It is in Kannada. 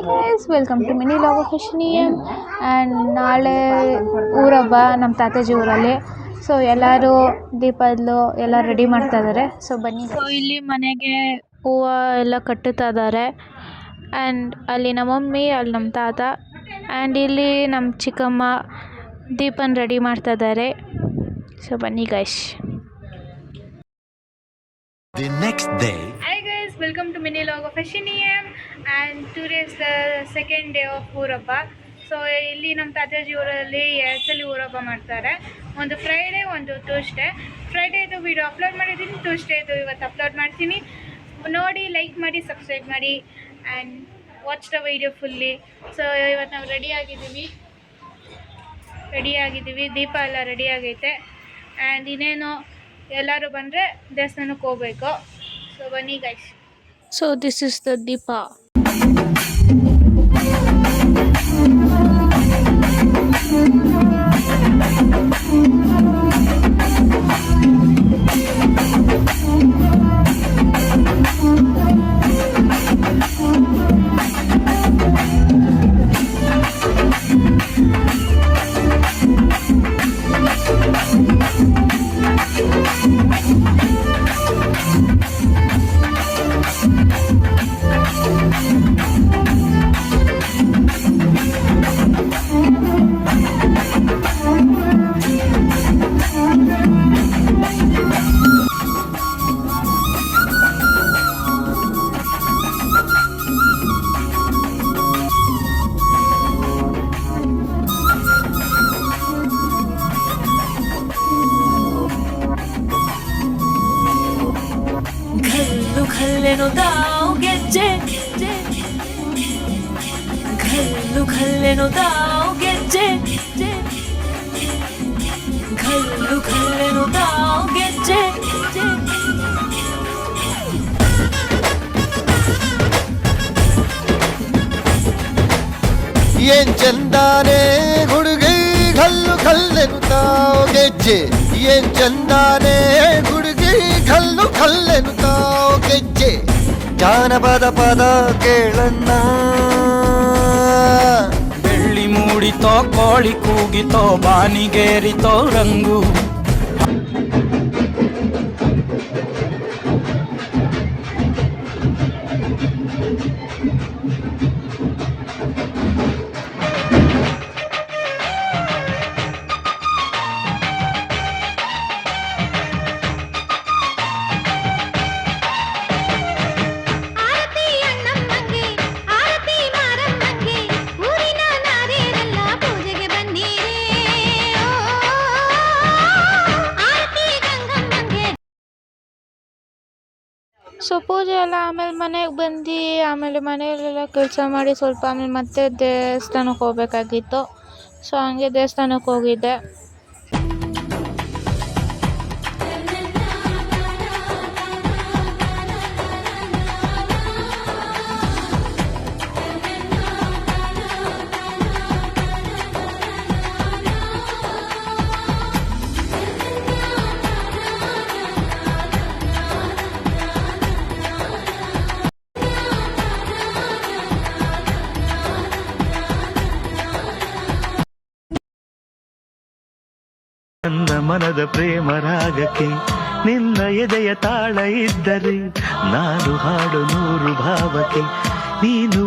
Guys, welcome to mini log of ಅಶ್ನಿಯಮ್. ಆ್ಯಂಡ್ ನಾಳೆ ಊರಬ್ಬ ನಮ್ಮ ತಾತಾಜಿ ಊರಲ್ಲಿ. ಸೊ ಎಲ್ಲರೂ ದೀಪದ್ದು ಎಲ್ಲ ರೆಡಿ ಮಾಡ್ತಾ ಇದ್ದಾರೆ. ಸೊ ಬನ್ನಿ. ಸೊ ಇಲ್ಲಿ ಮನೆಗೆ ಹೂವು ಎಲ್ಲ ಕಟ್ಟುತ್ತಾ ಇದ್ದಾರೆ. ಆ್ಯಂಡ್ ಅಲ್ಲಿ ನಮ್ಮ ಮಮ್ಮಿ, ಅಲ್ಲಿ ನಮ್ಮ ತಾತ, ಆ್ಯಂಡ್ ಇಲ್ಲಿ ನಮ್ಮ ಚಿಕ್ಕಮ್ಮ ದೀಪನ ರೆಡಿ ಮಾಡ್ತಾ ಇದ್ದಾರೆ. ಸೊ ಬನ್ನಿ guys. The next day. Hi guys, welcome to mini log of Ashiniyam, and today is the second day of ಊರಬ್ಬ. ಸೊ ಇಲ್ಲಿ ನಮ್ಮ ತಾತಾಜಿ ಊರಲ್ಲಿ 2 ಸಲ ಊರಬ್ಬ ಮಾಡ್ತಾರೆ. ಒಂದು ಫ್ರೈಡೇ, ಒಂದು ಟ್ಯೂಸ್ಡೇ. ಫ್ರೈಡೇದು ವಿಡಿಯೋ ಅಪ್ಲೋಡ್ ಮಾಡಿದ್ದೀನಿ, ಟ್ಯೂಸ್ಡೇದು ಇವತ್ತು ಅಪ್ಲೋಡ್ ಮಾಡ್ತೀನಿ. ನೋಡಿ, ಲೈಕ್ ಮಾಡಿ, ಸಬ್ಸ್ಕ್ರೈಬ್ ಮಾಡಿ and watch the video fully. So ಇವತ್ತು ನಾವು ರೆಡಿಯಾಗಿದ್ದೀವಿ, ದೀಪ ಎಲ್ಲ ರೆಡಿ ಆಗೈತೆ. ಆ್ಯಂಡ್ ಇನ್ನೇನು ಎಲ್ಲರೂ ಬಂದರೆ ದೇವಸ್ಥಾನಕ್ಕೆ ಹೋಗ್ಬೇಕು. ಸೊ ಬನ್ನಿ guys. So this is the ದೀಪ. ಖಲ್ಲೆನು ತಾವು ಗೆಜ್ಜೆ, ಖಲ್ಲೆನು ತಾವು ಗೆಜ್ಜೆ, ಖಲ್ಲೆನು ತಾವು ಗೆಜ್ಜೆ. ಏನ್ ಚಂದಾನೆ ಹುಡುಗಿ ಖಲ್ಲೆನು ತಾವು ಗೆಜ್ಜೆ. ಏನ್ ಚಂದಾನೆ ಹುಡುಗಿ ಖಲ್ಲೆನು ತಾವು ಗೆಜ್ಜೆ. ಜಾನಪದ ಪದ ಕೇಳಣ್ಣ. ಬೆಳ್ಳಿ ಮೂಡಿತೋ, ಕೋಳಿ ಕೂಗಿತೋ, ಬಾನಿಗೇರಿತೋ ರಂಗು. ಸೊ ಪೂಜೆ ಎಲ್ಲ ಆಮೇಲೆ ಮನೆಗೆ ಬಂದು ಆಮೇಲೆ ಮನೆಯಲ್ಲೆಲ್ಲ ಕೆಲಸ ಮಾಡಿ ಸ್ವಲ್ಪ ಆಮೇಲೆ ಮತ್ತೆ ದೇವಸ್ಥಾನಕ್ಕೆ ಹೋಗ್ಬೇಕಾಗಿತ್ತು. ಸೊ ಹಂಗೆ ದೇವಸ್ಥಾನಕ್ಕೆ ಹೋಗಿದ್ದೆ. ನನ್ನ ಮನದ ಪ್ರೇಮ ರಾಗಕ್ಕೆ ನಿನ್ನ ಎದೆಯ ತಾಳ ಇದ್ದರೆ ನಾನು ಹಾಡು 100 ಭಾವಕ್ಕೆ. ನೀನು